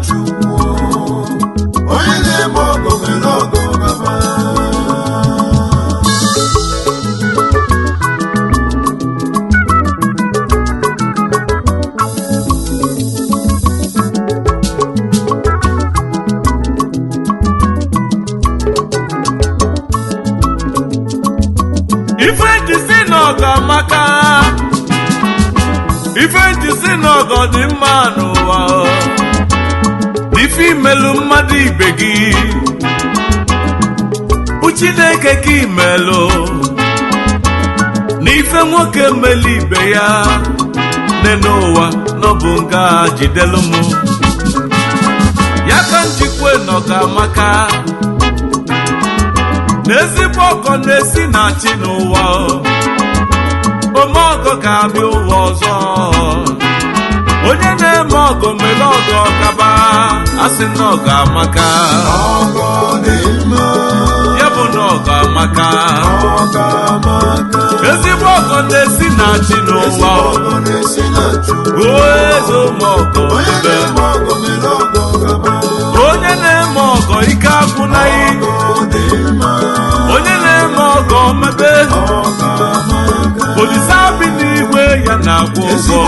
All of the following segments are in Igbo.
Chukwu onye na-eme ọgọ mere ọgọ gaba ife ntisi n'ọgọ amaka ife ntisi n'ọgọ dị mma n'ụwa ife imelu mmadụ ibe gị bụ Chineke ka imelu n'ife nwoke melu ibe ya n'ụwa n'ọbụ nga jidelu m ya ka njikwe n'ọgọ amaka n'ezigbo ọgọ na-esi na chi n'ụwa ome ọgọ ga-abịa ụwa ọzọ onye na-eme ọgọ mere ọgọ kaba asị na ọgọ amaka ọgọ dị mma ya bụ na ọgọ amaka ezigbo ọgọ na-esi na chi n'ụwa ọgọ na-esi na Chukwu o eze ụmụ ọgọ onye na-eme ọgọ mere ọgọ gaba onye na-eme ọgọ ike agwụnaghị onye na-eme ọgọ mebe Olise bi n'igwe ya na-akwụ ụgwọ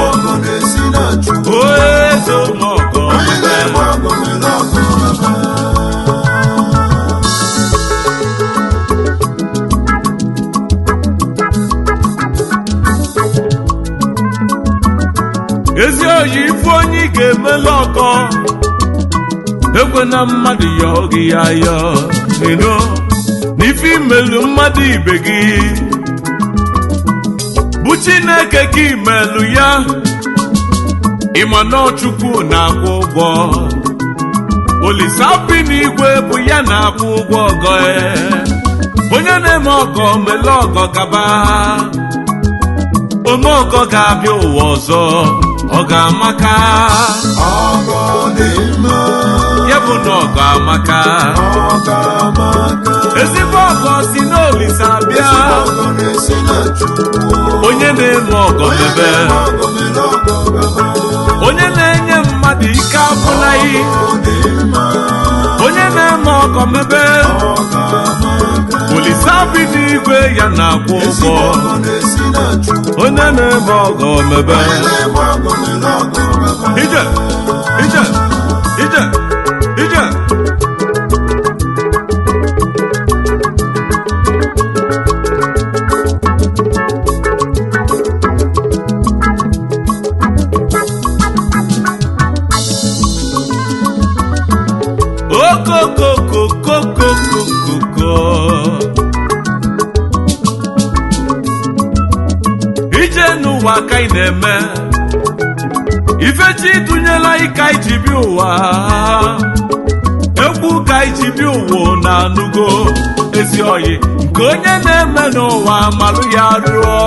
o eze ụmụ ọgọ ezi oyi ife onye ị ga-emela ọgọ ekwe na mmadụ ya oge ya ya ino n'ife imelu mmadụ ibe gị bụ Chineke ka imelu ya ịma na Chukwu na-akwụ ụgwọ Olise bi n'igwe bụ ya na-akwụ ụgwọ ọgọ onye na-eme ọgọ mele ọgọ gaba ome ọgọ ga-abịa ụwa ọzọ ọ ga-amaka ọgọ dị mma ya bụ na ọgọ amaka ezigbo ọgọ si n'Olise abịa onye na-eme ọgọ mebe onye na-enye mmadụ ike agwụnaghị onye na-eme ọgọ mebe Olise bi n'igwe ya na-akwụ ụgwọ onye na-eme ọgọ mebe ije ije ije ije okokokokokokoko ije n'ụwa ka ị na-eme ifechi tụnyela ike iji bi ụwa egwu ka iji bi ụwa na anụgo ezi oyi nke onye na-eme n'ụwa malụ ya rụọ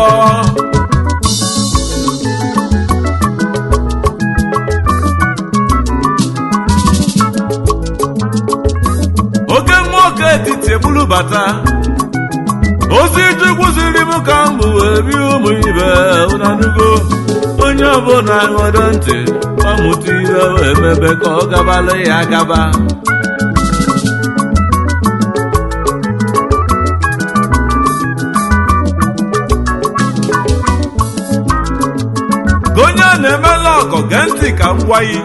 oge nwoke etiti ebulu bata ozi Chukwu ziri m ka m ebi ụmụ ibe ụnanugo onye ọbụla ṅụrụ ntị ọmụta ihe wee mebe ka ọ gabalụ ya gaba ka onye a na-emela ọgọ gee ntị ka m gwa yi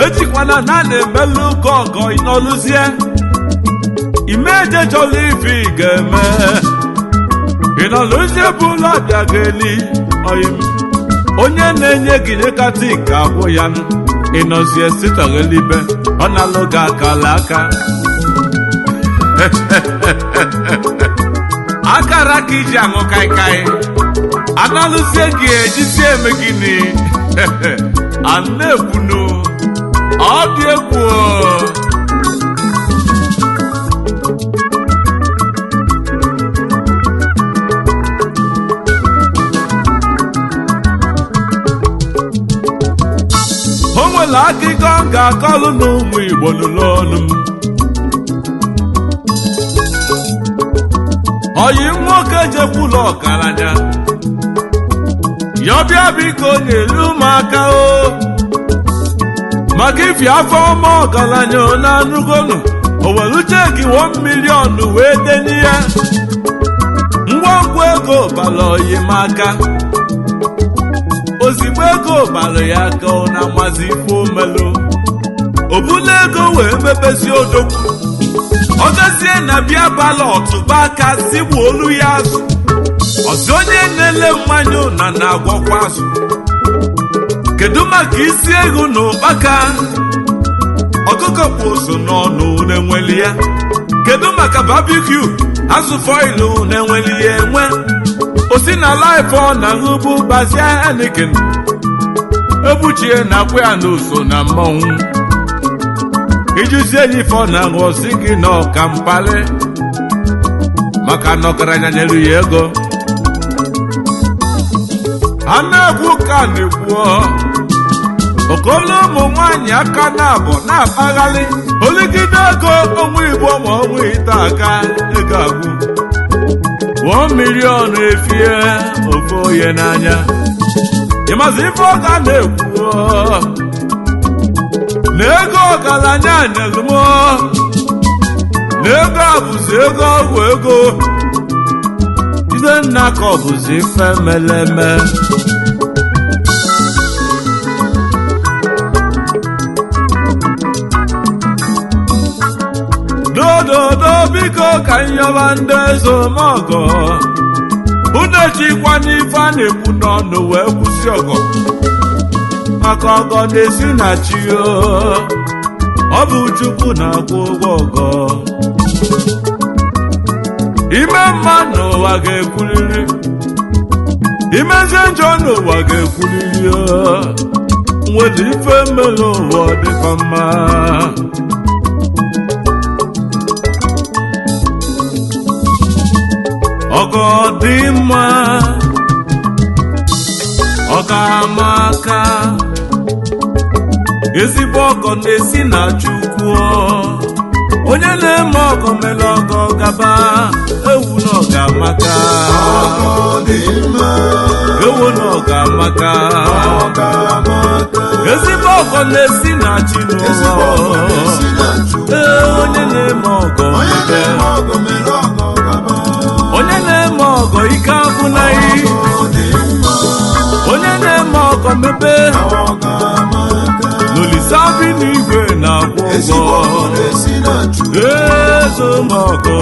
ejikwana na na-emela ụka ọgọ ịnọlụzie imeje chọrọ ife ị ga-eme ịnọlụzie bụ ụlọ abịa ga-eli oyim onye na-enye gị nyekata ike agwụ ya ịnọzie sitọghelibe ọ na-alụ gị akala aka akara ka iji aṅụ kaikai analụzie gị ejizie eme gịnị a na-ekwunu ọ dị egwu o nwere akụkọ m ga-akọlụ n'ụmụ Igbo lụrụ ọnụ m oyi nwoke jekwula ọgaranya ya bịa biko nyere ụmụaka o maka ifi afọ ọma ọgaranya na anụgonu owelu cheki 1 million wee denye ya ngwongwo ego bara oyimaka ozigbo ego bara ya aka ọ na-amazi ife omelu obula ego wee mepezi odogwu ọ gazie na bịa bala ọtụba aka zigbu olu ya azụ ọzi onye na-ele mmanya na na-agwọkwa azụ kedu maka isi ego na ụkpaka ọkụkọ kpụ oso n'ọnụ na-enweli ya kedu maka barbecue azụ foilu na-enweli ya enwe osi na life ọ na hụbu gbazie Heineken ebuchie na akwa ya n'uso na mmọnwụ ijuzie ife ọ na-aṅụ osi gị na ọka mpali maka na ọgaranya nyere ya ego a na-ekwu ka na-ekwu okolo ụmụ nwaanyị aka na-abọ na-akpaghalị oligide ego ọnwa Igbo ma ọnwa ite aka ego agwụ 1 million efie ofe oye n'anya ịmazi ife ọ ga na-ekwu na ego ọgaranya nyelumo na ego abụzi ego ọgwụ ego ife nna ka ọ bụzi ife meleme dododo biko ka nyọba ndị ezomọgọ unu echikwa n'ife a na-ekwu n'ọnụ wee kwụsị ọgọ maka ọgọ na-esi na chi ọ bụ Chukwu na-akwụ ụgwọ ọgọ ime mma n'ụwa ga-ekwuliri imezie njọ n'ụwa ga-ekwuliri nwere ife mmele ụwa dịkwa mma ọgọ dị mma ọ ga-ama aka ezigbo ọgọ na-esi na Chukwu onye na-eme ọgọ mere ọgọ gaba ewu na ọ ga-amaka ewu na ọ ga-amaka ezigbo ọgọ na-esi na Chinụwa onye na-eme ọgọ onye na-eme ọgọ ike agwụnaghị onye na-eme ọgọ mebe n'olisabi n'igwe na-akwụ ụgwọ ezomọgọ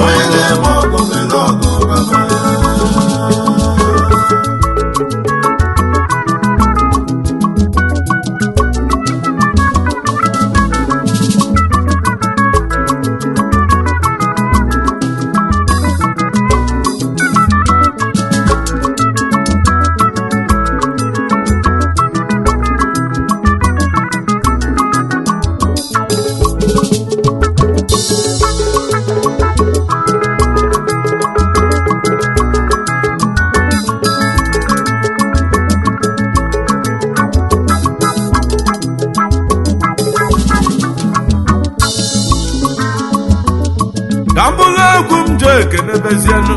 ka mbụlụ egwu m ji ekenebezienụ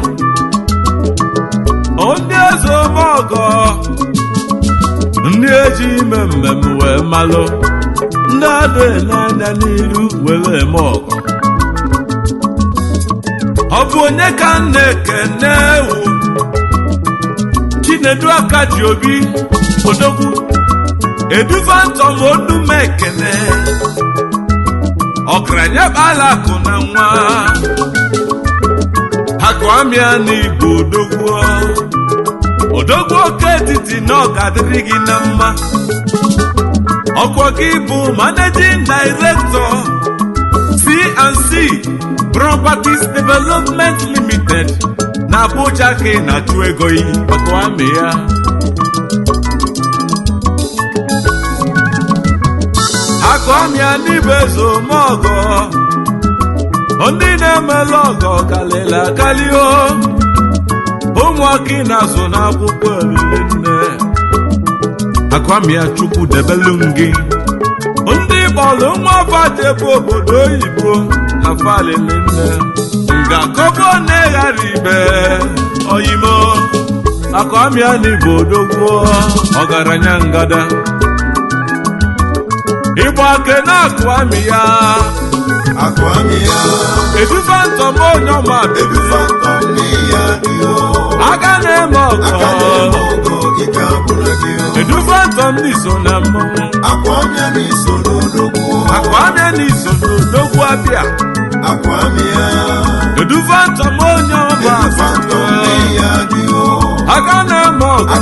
ndị ezomọgọ ndị eji ime mmemme wee malụ ndị adịghị n'anya n'iru were eme ọgọ ọ bụ onye ka m na-ekene ewu Chinedu Akajiobi odogwu edufantom onume ekene ọgaranya kpala akụ na nwa akụ amịa n'Igbo odogwu oke etiti na ọ ga-adịrị gị na mma ọkwa gị bụ Managing Director C&C Properties Development Limited na Abuja ka ị na-achụ ego yi akụ amịa akụ amịa n'ibe ezomọgọ ndị na-emela ọgọ kalịla kalịo ụmụaka na-azụ n'akwụkwọ eriri nne akụ amịa Chukwu debelu gị ndị kpọrọ nwa bajebe obodo oyibo na falili nne ngakọbọ na-eghara ibe oyimo akụ amịa n'Igbo odogwu ọgaranya ngada Igbo ake na-akụ amị ya edufe ntọm onye ọma aka na-eme ọgọ edufe ntọm n'iso na mmọnwụ Akwamia n'iso n'odogwu abịa edufe ntọm onye ọma aka na-eme ọgọ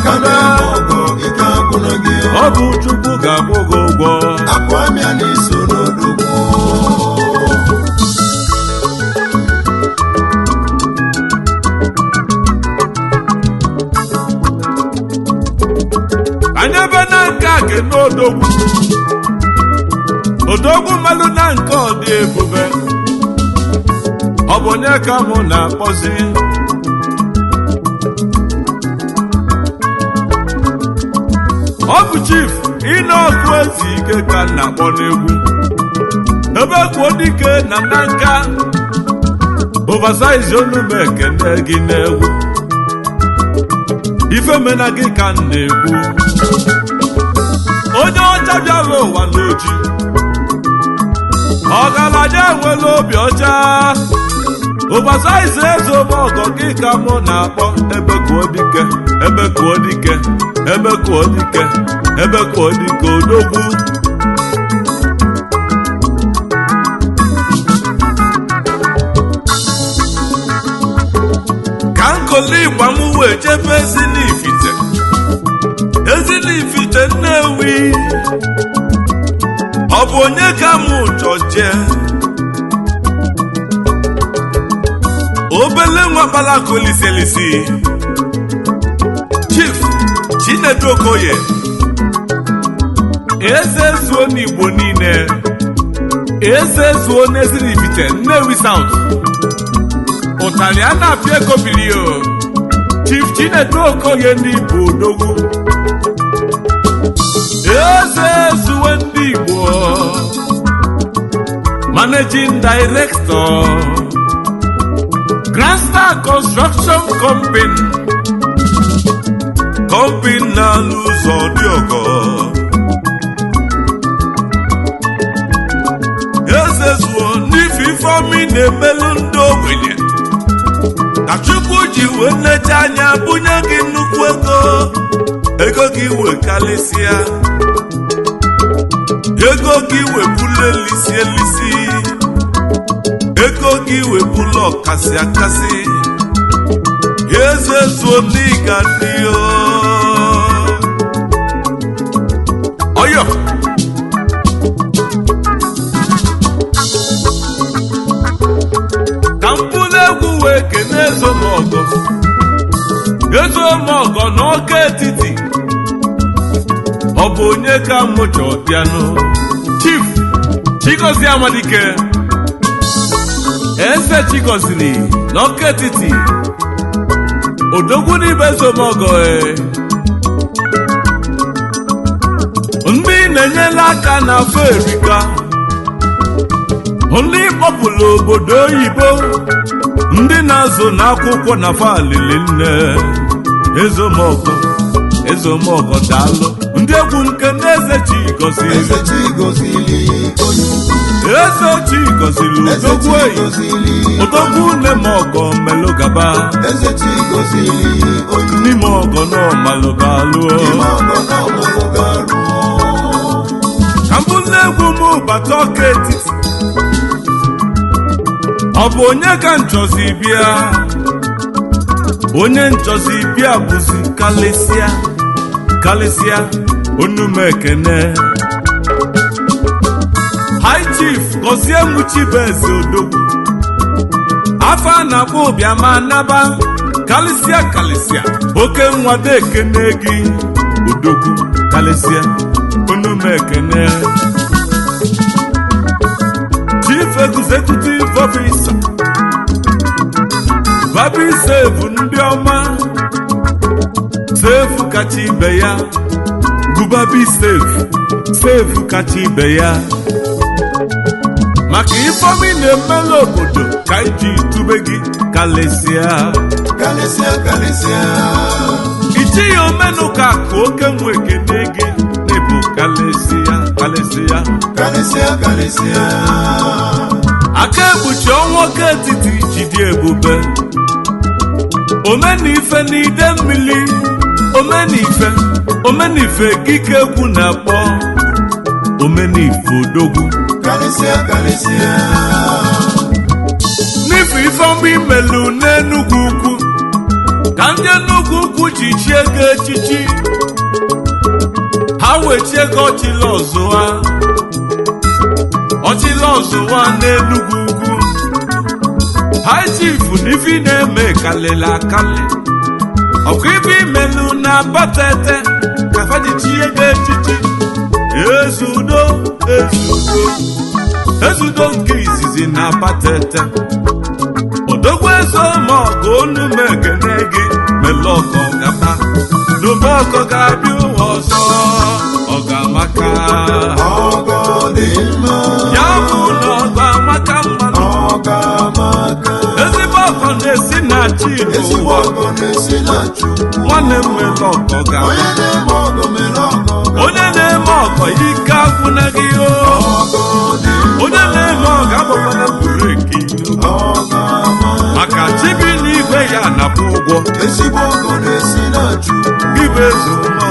ọ bụ Chukwu ga-akwụ gị ụgwọ Akwamia n'iso n'odogwu anyị ebe na nke a ke n'odogwu mmalụ na nke ọ dị ebube ọ bụ onye ka mụ na-akpọzi ọ bụ Chief Ịnọkụ Ezike ka m na-akpọ n'egwu ebe kwuo dike na nka oversize onume ekene gị n'egwu ife mena gị ka m na-ekwu onye ọcha bịara ụwa n'oji ọgaranya nwere obi ọcha oversize ezomọgọ gị ka mụ na-akpọ ebe kwuo dike odogwu ka nkoli igba m wee jebe Ezinifite Nnewi ọ bụ onye ka mụ chọje obele nwa kpalakolisi Chief Chinedu Okoye eze zuo n'Igbo niile eze zuo n'Ezinifite Nnewi South ụtalị a na-apịa ego bilio Chief Chinedu Okoye ndị Igbo odogwu eze zuo ndị Igbo Managing Director Grand Star Construction Company na-alụ ụzọ dị ọgọ eze zuo n'ife ifeọmị na-emelụ ndị ogbenye ka Chukwu ji wee nlecha anya bunye gị nnukwu ego gị wee kalịsịa ego gị wee bulu elisi ego gị wee bulu ọkasị akasị eze zuo n'ịga dị ọyọ ka mpụlụ egwu wee kene ezomọgọ n'ọka etiti ọ bụ onye ka mụchọ bịanụ Chief Chigozie Amadike eze Chigoziri n'ọka etiti odogwu n'ibe ezomọgọ ndị na-enyela aka na afọ erika ndị kpọpụrụ obodo oyibo ndị na-azụ n'akwụkwọ na falili nne ezomọgọ daalụ ndị egwu nke n'eze Chigozili odogwu nne m ọgọ melụgaba n'ime ọgọ n'ọmalụgalụ ka mbụ na-egwu m bata ọka etiti ọ bụ onye ka nchọzi bịa onye nchọzi bịa bụzi kalịsịa onume ekene High Chief Gozie Muchibeze odogwu afa na-akpọ ụbịama naba kalịsịa oke nwado ekene gị odogwu kalịsịa onume ekene Chief Executive Officer Babi Save ndị ọma Save kacha ibe ya Gubabi Save kacha ibe ya maka ifeomi na-emela obodo ka iji tube gị kalịsịa ichi ya omenụka ka oke nwe ekene gị n'ebu kalịsịa kalịsịa Kalịsịa kalịsịa aka ekpuchi ọnwa oke etiti jide ebube omenife n'ide mmiri omenife gike egwu na-akpọ omenife odogwu Kalịsịa kalịsịa n'ife ife mgbe imelu n'Enugwu ukwu ka ndị Enugwu ukwu ji chie ego echichi ha wechie ego ọchịla ọzụwa n'Enugwu ukwu High Chief n'ife na-eme kalịla akali ọkụ ife imelu na batete ka faji chie ego echichi ezudo nke izizi na batete odogwu ezo ma ọgụ olu m ekene gị mele ọkọ gaba n'obe ọkọ ga-abịa ụwa ọzọ ọ ga-amaka ọgọ dị mma ya bụ na ọ ga-amaka mmanụ ọ ga-amaka ezigbo ọkọ na-esi na chi ezigbo ọgọ na-esi na Chukwu nwanne m mele ọkọ ga onye na-eme ọgọ mere ọgọ onye na-eme ọkọ ike agwụna gị ọgọ dị onye na-eme ọgọ agbakwala bureki ọ ga-ama maka chibi n'igwe ya napụ ụgwọ ezigbo ọgọ na-esi na Chukwu gị bụ eze ụmụ